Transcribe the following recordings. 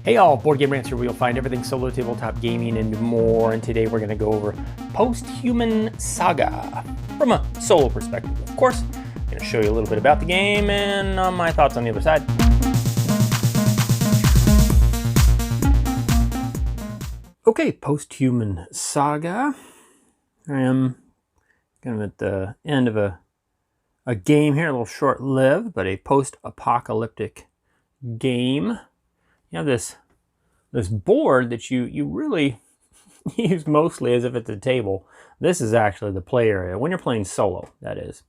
Hey y'all, boardgamerants here where you'll find everything solo tabletop gaming and more, and today we're going to go over Posthuman Saga from a solo perspective. Of course, I'm going to show you a little bit about the game and my thoughts on the other side. Okay, Posthuman Saga. I am kind of at the end of a game here, a little short-lived, but a post-apocalyptic game. You have this board that you really use mostly as if it's a table. This is actually the play area when you're playing solo, that is.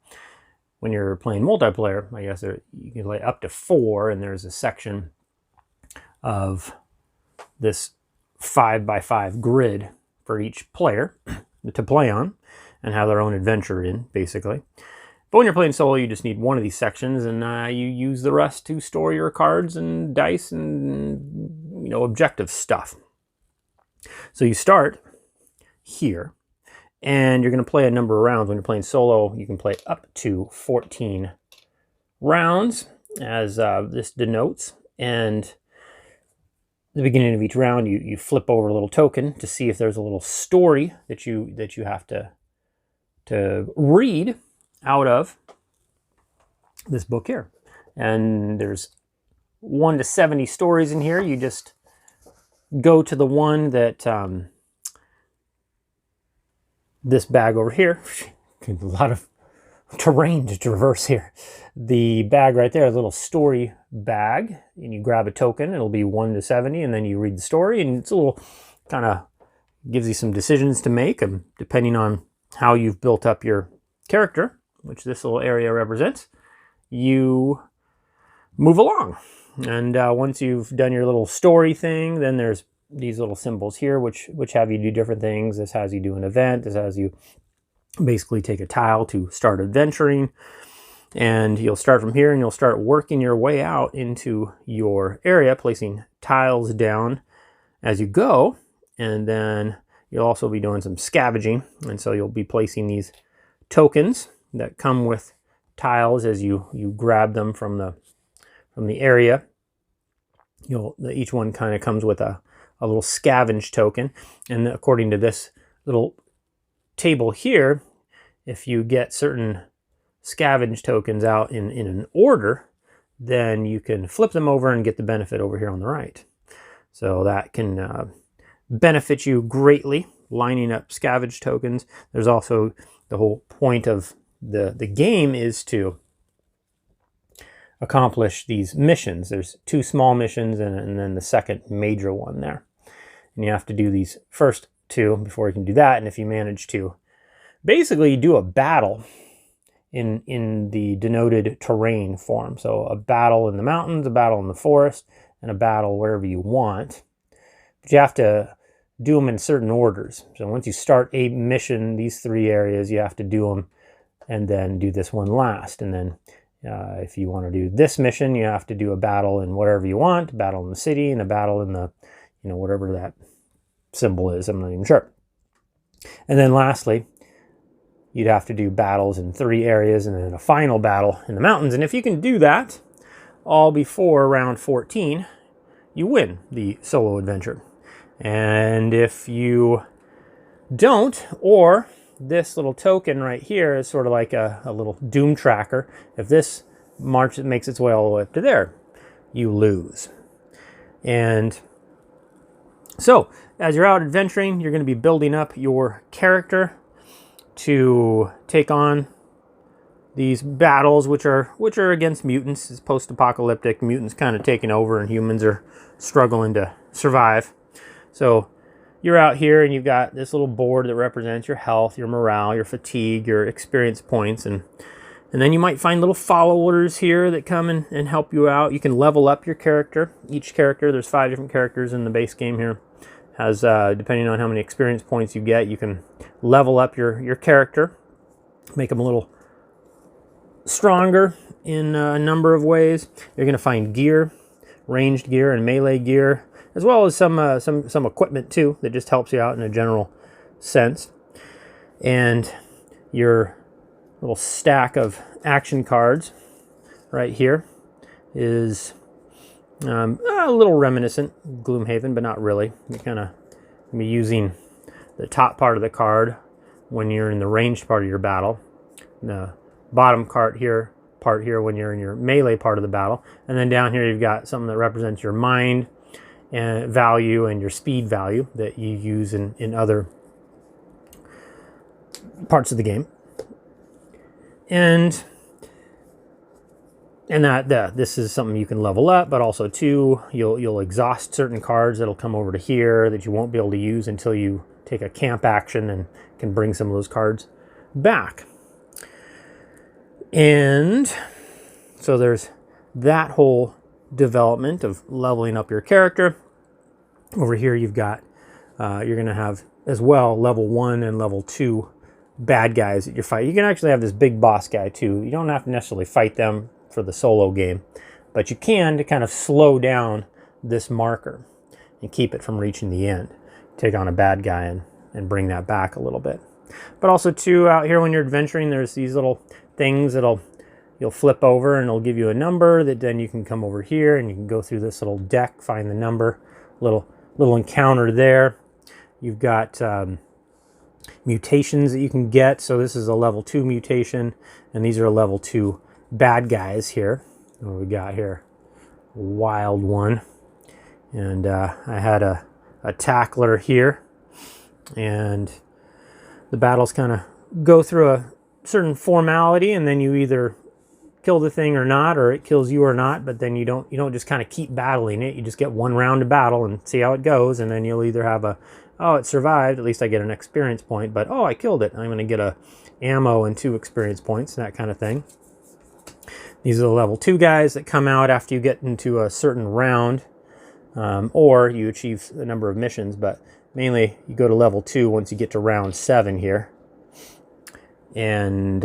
When you're playing multiplayer, I guess you can play up to 4, and there's a section of this 5x5 grid for each player to play on and have their own adventure in, basically. But when you're playing solo, you just need one of these sections, and you use the rest to store your cards and dice and, objective stuff. So you start here, and you're going to play a number of rounds. When you're playing solo, you can play up to 14 rounds, as this denotes. And at the beginning of each round, you flip over a little token to see if there's a little story that you have to read out of this book here. And there's 1 to 70 stories in here. You just go to the one that this bag over here, a lot of terrain to traverse here. The bag right there, a little story bag, and you grab a token. It'll be 1 to 70, and then you read the story, and it's a little kind of gives you some decisions to make, depending on how you've built up your character, which this little area represents. You move along, and once you've done your little story thing, then there's these little symbols here which have you do different things. This has you do an event. This has you basically take a tile to start adventuring, and you'll start from here and you'll start working your way out into your area, placing tiles down as you go. And then you'll also be doing some scavenging, and so you'll be placing these tokens that come with tiles as you grab them from the area. Each one kind of comes with a little scavenge token, and according to this little table here, if you get certain scavenge tokens out in an order, then you can flip them over and get the benefit over here on the right. So that can benefit you greatly, lining up scavenge tokens. There's also the whole point of the game is to accomplish these missions. There's 2 small missions and then the second major one there. And you have to do these first 2 before you can do that. And if you manage to basically do a battle in the denoted terrain form. So a battle in the mountains, a battle in the forest, and a battle wherever you want. But you have to do them in certain orders. So once you start a mission, these 3 areas, you have to do them and then do this one last. And then if you want to do this mission, you have to do a battle in whatever you want, a battle in the city and a battle in the, whatever that symbol is. I'm not even sure. And then lastly, you'd have to do battles in 3 areas and then a final battle in the mountains. And if you can do that all before round 14, you win the solo adventure. And if you don't, or this little token right here is sort of like a little doom tracker. If this makes its way all the way up to there, you lose. And so as you're out adventuring, you're going to be building up your character to take on these battles, which are against mutants. It's post-apocalyptic. Mutants kind of taking over, and humans are struggling to survive. So you're out here, and you've got this little board that represents your health, your morale, your fatigue, your experience points, and then you might find little followers here that come and help you out. You can level up your character. Each character, there's 5 different characters in the base game here, has depending on how many experience points you get, you can level up your character, make them a little stronger in a number of ways. You're going to find gear, ranged gear and melee gear, as well as some equipment too that just helps you out in a general sense. And your little stack of action cards right here is A little reminiscent Gloomhaven, but not really. You're kind of be using the top part of the card when you're in the ranged part of your battle, the bottom part here when you're in your melee part of the battle, and then down here you've got something that represents your mind and value and your speed value that you use in other parts of the game. And this is something you can level up, but also too, you'll exhaust certain cards that'll come over to here that you won't be able to use until you take a camp action and can bring some of those cards back. And so there's that whole development of leveling up your character. Over here you've got, you're going to have as well level 1 and level 2 bad guys that you're fighting. You can actually have this big boss guy too. You don't have to necessarily fight them for the solo game, but you can to kind of slow down this marker and keep it from reaching the end. Take on a bad guy and bring that back a little bit. But also too, out here when you're adventuring, there's these little things you'll flip over and it'll give you a number that then you can come over here and you can go through this little deck, find the number, little encounter there. You've got mutations that you can get. So this is a level 2 mutation, and these are a level 2 bad guys here. What we got here? Wild one. And I had a tackler here, and the battles kind of go through a certain formality, and then you either kill the thing or not, or it kills you or not, but then you don't just kind of keep battling it. You just get one round of battle and see how it goes, and then you'll either have oh, it survived, at least I get an experience point, but oh, I killed it, I'm going to get a ammo and 2 experience points, that kind of thing. These are the level 2 guys that come out after you get into a certain round, or you achieve a number of missions, but mainly you go to level 2 once you get to round 7 here. And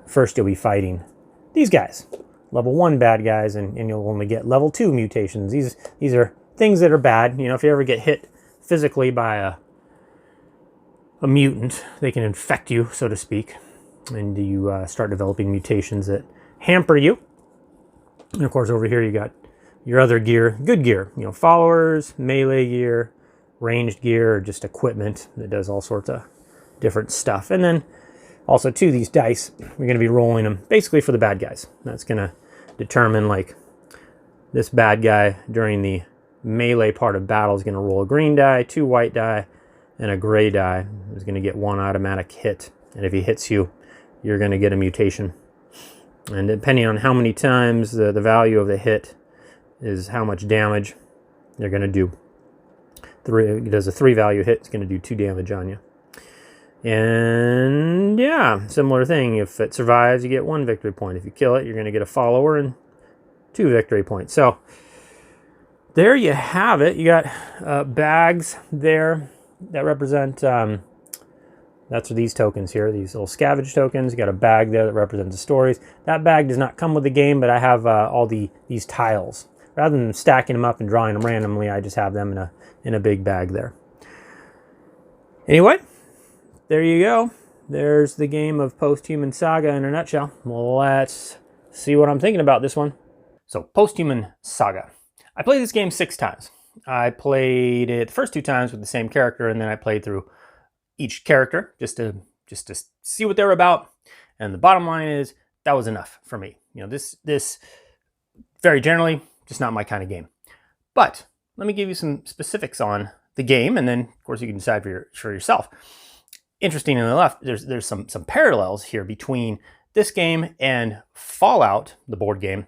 first you'll be fighting these guys, level 1 bad guys, and you'll only get level 2 mutations. These are things that are bad. You know, if you ever get hit physically by a mutant, they can infect you, so to speak, and you start developing mutations that hamper you. And of course over here you got your other gear, good gear, you know, followers, melee gear, ranged gear, or just equipment that does all sorts of different stuff. And then also too, these dice, you're going to be rolling them basically for the bad guys. That's going to determine, like, this bad guy during the melee part of battle is going to roll a green die, 2 white die, and a gray die. He's going to get 1 automatic hit, and if he hits you, you're going to get a mutation. And depending on how many times the value of the hit is how much damage they're going to do. It does a 3 value hit, it's going to do 2 damage on you. And yeah, similar thing. If it survives, you get 1 victory point. If you kill it, you're going to get a follower and 2 victory points. So there you have it. You got bags there that represent, that's what these tokens here, these little scavenge tokens. You got a bag there that represents the stories. That bag does not come with the game, but I have all these tiles. Rather than stacking them up and drawing them randomly, I just have them in a big bag there. Anyway, there you go. There's the game of Posthuman Saga in a nutshell. Let's see what I'm thinking about this one. So, Posthuman Saga. I played this game 6 times. I played it the first 2 times with the same character, and then I played through each character just to see what they're about. And the bottom line is that was enough for me. You know, this very generally just not my kind of game. But let me give you some specifics on the game, and then of course you can decide for yourself. Interesting on the left, there's some parallels here between this game and Fallout, the board game.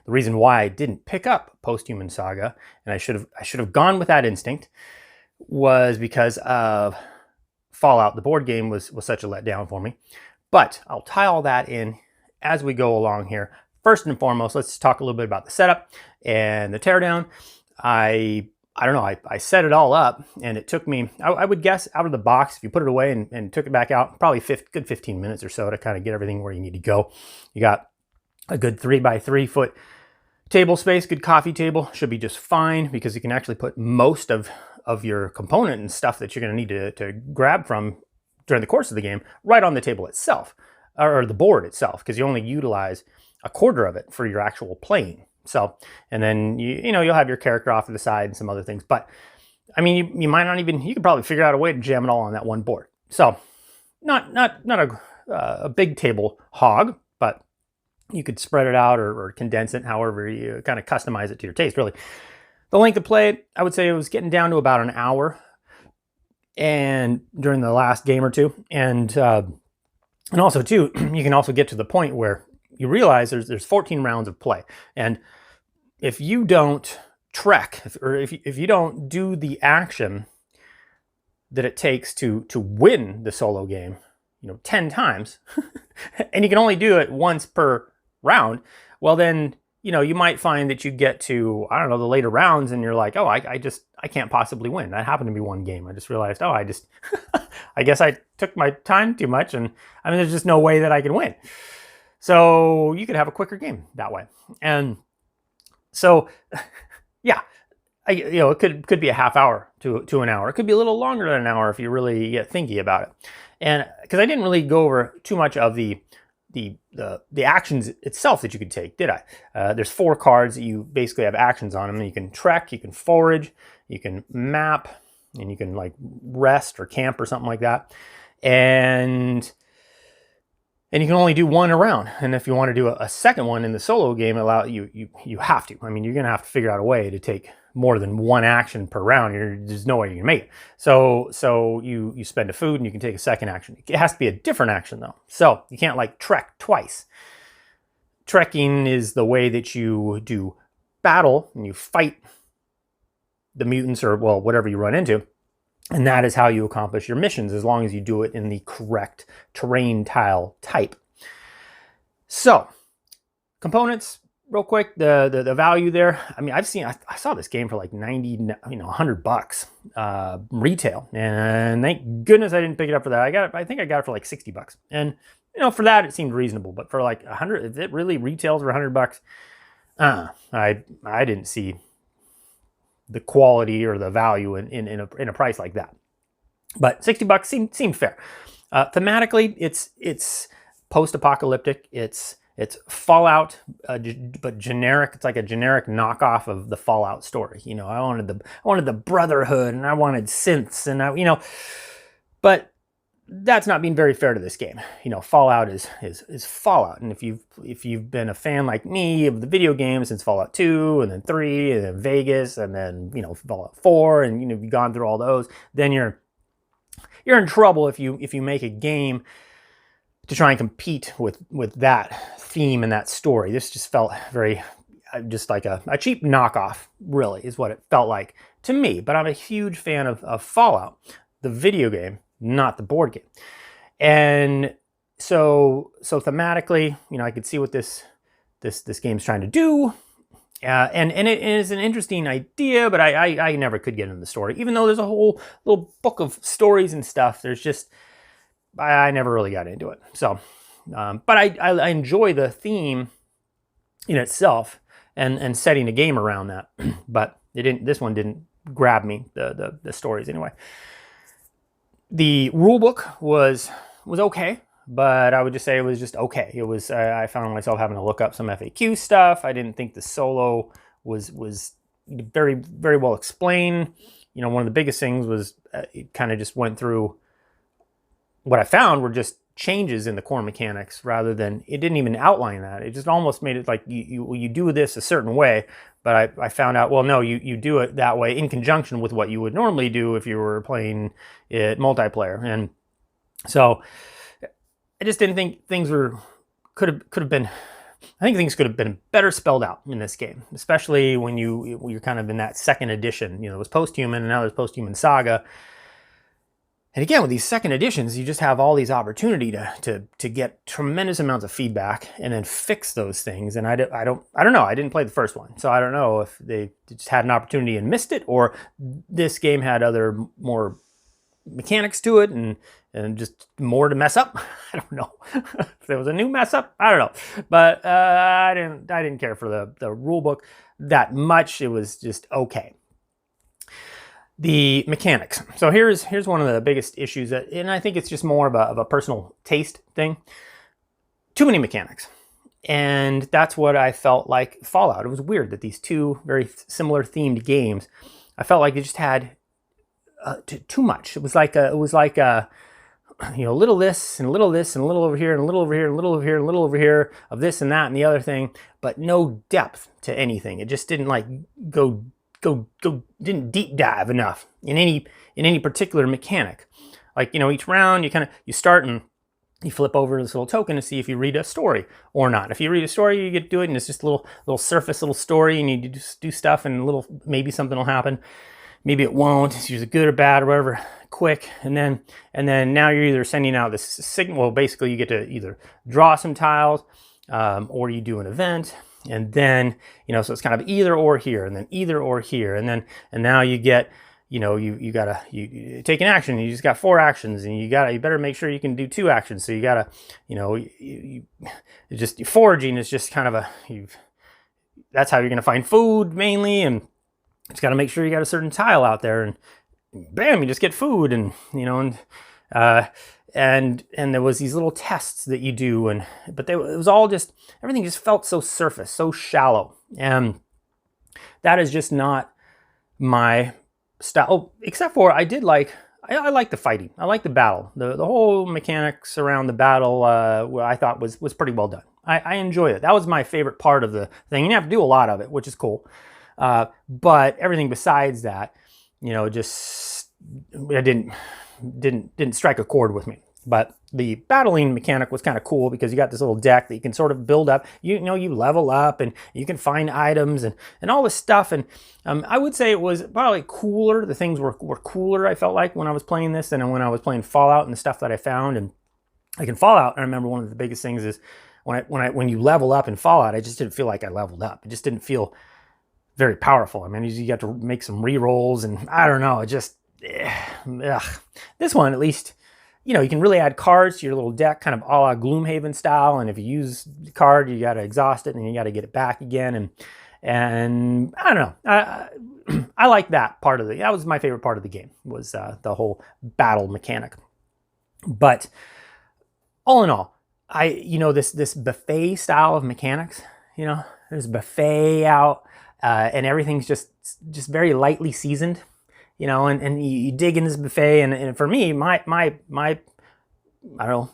The reason why I didn't pick up Posthuman Saga, and I should have gone with that instinct, was because of Fallout. The board game was such a letdown for me. But I'll tie all that in as we go along here. First and foremost, let's talk a little bit about the setup and the teardown. I don't know, I set it all up, and it took me, I would guess, out of the box, if you put it away and took it back out, probably good 15 minutes or so to kind of get everything where you need to go. You got a good 3x3 foot table space, good coffee table, should be just fine, because you can actually put most of your component and stuff that you're going to need to grab from during the course of the game right on the table itself, or the board itself, because you only utilize a quarter of it for your actual playing. So, and then you'll have your character off to the side and some other things. But I mean, you might not even, you could probably figure out a way to jam it all on that one board. So not a big table hog, but you could spread it out or condense it, however you kind of customize it to your taste, really. The length of play, I would say it was getting down to about an hour, and during the last game or two. And also too, you can also get to the point where you realize there's 14 rounds of play. And if you don't trek, or if you don't do the action that it takes to win the solo game, 10 times, and you can only do it once per round, well then, you might find that you get to, I don't know, the later rounds and you're like, oh, I can't possibly win. That happened to be one game. I just realized, oh, I guess I took my time too much, and I mean, there's just no way that I can win. So you could have a quicker game that way. And so, yeah, it could be a half hour to an hour. It could be a little longer than an hour if you really get thinky about it. And because I didn't really go over too much of the actions itself that you could take, did I? There's 4 cards that you basically have actions on them. You can trek, you can forage, you can map, and you can like rest or camp or something like that. And you can only do one a round. And if you want to do a second one in the solo game, you have to. I mean, you're gonna have to figure out a way to take more than one action per round. There's no way you can make it. So you spend a food and you can take a second action. It has to be a different action though. So you can't like trek twice. Trekking is the way that you do battle and you fight the mutants or, well, whatever you run into. And that is how you accomplish your missions, as long as you do it in the correct terrain tile type. So, components, real quick, the value there. I mean, I saw this game for like 90, $100 bucks retail, and thank goodness I didn't pick it up for that. I think I got it for like 60 bucks, and for that it seemed reasonable. But for like 100, if it really retails for 100 bucks, I didn't see the quality or the value in a price like that. But 60 bucks seemed fair. Thematically, it's post-apocalyptic. It's Fallout, but generic. It's like a generic knockoff of the Fallout story. I wanted the Brotherhood, and I wanted synths, and but that's not being very fair to this game. Fallout is Fallout, and if you've been a fan like me of the video games since Fallout 2, and then 3, and then Vegas, and then Fallout 4, and you've gone through all those, then you're in trouble if you make a game to try and compete with that theme and that story. This just felt very just like a cheap knockoff, really, is what it felt like to me. But I'm a huge fan of Fallout, the video game, not the board game. And so thematically, I could see what this game's trying to do. And it is an interesting idea, but I never could get into the story. Even though there's a whole little book of stories and stuff, there's just, I never really got into it. So, but I enjoy the theme in itself and setting a game around that. But this one didn't grab me, the stories anyway. The rule book was okay, but I would just say it was just okay. It was, I found myself having to look up some FAQ stuff. I didn't think the solo was very, very well explained. One of the biggest things was it kind of just went through, what I found were just changes in the core mechanics rather than, it didn't even outline that. It just almost made it like you do this a certain way, but I found out, well, no, you do it that way in conjunction with what you would normally do if you were playing it multiplayer. And so I just didn't think things could have been, I think things could have been better spelled out in this game, especially when you're kind of in that second edition. It was Posthuman, and now there's Posthuman Saga. And again, with these second editions, you just have all these opportunity to get tremendous amounts of feedback and then fix those things. And I don't know. I didn't play the first one, so I don't know if they just had an opportunity and missed it, or this game had other more mechanics to it and just more to mess up. I don't know. If there was a new mess up, I don't know. But I didn't care for the rule book that much. It was just okay. The mechanics. So here's one of the biggest issues, and I think it's just more of a personal taste thing. Too many mechanics. And that's what I felt like Fallout. It was weird that these two very similar themed games, I felt like they just had too much. It was like a you know, little this and a little this and a little over here and a little over here and a little over here and a little over here of this and that and the other thing, but no depth to anything. It just didn't like didn't deep dive enough in any particular mechanic. Like, you know, each round you start and you flip over this little token to see if you read a story or not. If you read a story, you get to do it, and it's just a little surface little story, and you just do stuff, and maybe something will happen, maybe it won't. It's usually good or bad or whatever, quick, and then now you're either sending out this signal. Well, basically, you get to either draw some tiles, or you do an event, and then, you know, so it's kind of either or here, and then either or here, and now you get, you know, you gotta take an action. You just got 4 actions, and you better make sure you can do 2 actions. So you gotta, you know, just foraging is just kind of that's how you're gonna find food mainly, and just gotta make sure you got a certain tile out there, and bam, you just get food, and you know, and there was these little tests that you do, but it was all just, everything just felt so surface, so shallow, and that is just not my style. Oh, except for I like the fighting. I like the battle. The whole mechanics around the battle, I thought was pretty well done. I enjoyed it. That was my favorite part of the thing. You have to do a lot of it, which is cool. But everything besides that, you know, just didn't strike a chord with me. But the battling mechanic was kind of cool because you got this little deck that you can sort of build up. You know, you level up and you can find items and all this stuff. And I would say it was probably cooler. The things were cooler, I felt like, when I was playing this than when I was playing Fallout and the stuff that I found. And like in Fallout, I remember one of the biggest things is when you level up in Fallout, I just didn't feel like I leveled up. It just didn't feel very powerful. I mean, you got to make some re-rolls, and I don't know, it just, This one, at least, you know, you can really add cards to your little deck, kind of a la Gloomhaven style. And if you use the card, you got to exhaust it, and you got to get it back again. And I don't know. I like that part of that was my favorite part of the game, was the whole battle mechanic. But all in all, you know, this buffet style of mechanics, you know, there's buffet out, and everything's just very lightly seasoned. You know, and you dig in this buffet, and for me, my I don't know,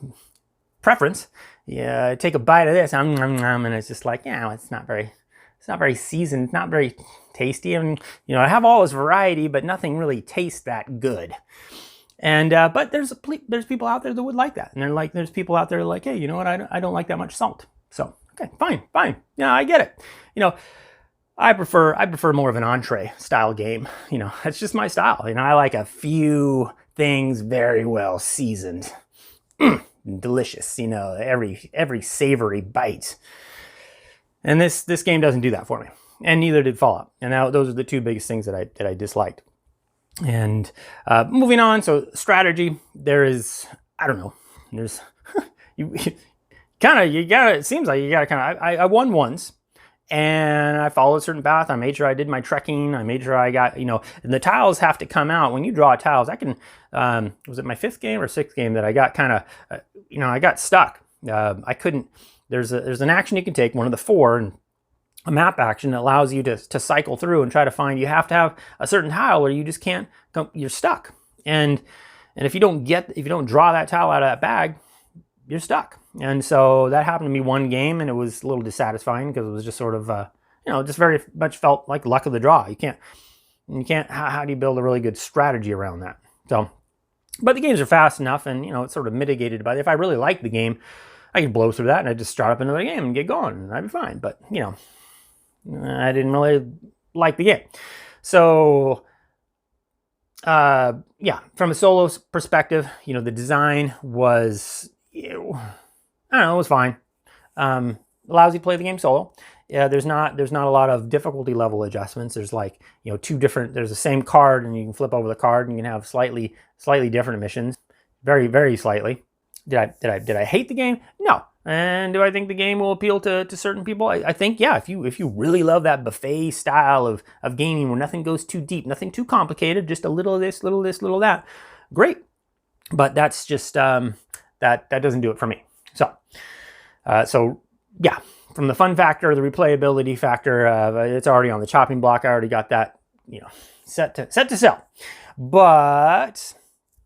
preference, yeah, take a bite of this, and it's just like, yeah, it's not very seasoned, not very tasty, and you know, I have all this variety, but nothing really tastes that good. And but there's people out there that would like that, and there's people out there like, hey, you know what, I don't like that much salt, so okay, fine, yeah, I get it, you know. I prefer more of an entree style game. You know, that's just my style. You know, I like a few things very well seasoned, delicious. You know, every savory bite. And this game doesn't do that for me, and neither did Fallout. And now those are the two biggest things that I disliked. And moving on, so strategy. There is, I don't know. There's you gotta. It seems like you gotta kind of. I won once. And I followed a certain path. I made sure I did my trekking. I made sure I got, you know, and the tiles have to come out. When you draw tiles, I can, was it my 5th game or 6th game that I got kind of, you know, I got stuck. I couldn't, there's an action you can take, one of the 4, and a map action that allows you to cycle through and try to find, you have to have a certain tile or you just can't, you're stuck. And if you don't draw that tile out of that bag, you're stuck. And so that happened to me one game, and it was a little dissatisfying because it was just sort of, you know, just very much felt like luck of the draw. You can't, how do you build a really good strategy around that? So, but the games are fast enough, and, you know, it's sort of mitigated by, if I really like the game, I can blow through that and I just start up another game and get going, and I'd be fine. But, you know, I didn't really like the game. So, yeah, from a solo perspective, you know, the design was, I don't know, it was fine. Allows you to play the game solo. Yeah, there's not a lot of difficulty level adjustments. There's like, you know, there's the same card, and you can flip over the card, and you can have slightly different missions, very, very slightly. Did I hate the game? No. And do I think the game will appeal to certain people? I think, yeah, if you really love that buffet style of gaming where nothing goes too deep, nothing too complicated, just a little of this, little that, great. But that's just that doesn't do it for me. So yeah, from the fun factor, the replayability factor, it's already on the chopping block. I already got that, you know, set to sell. But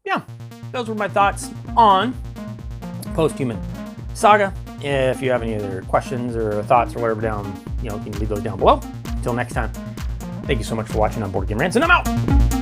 yeah, those were my thoughts on Posthuman Saga. If you have any other questions or thoughts or whatever down, you know, you can leave those down below. Until next time, thank you so much for watching on Board Game Rants, and I'm out.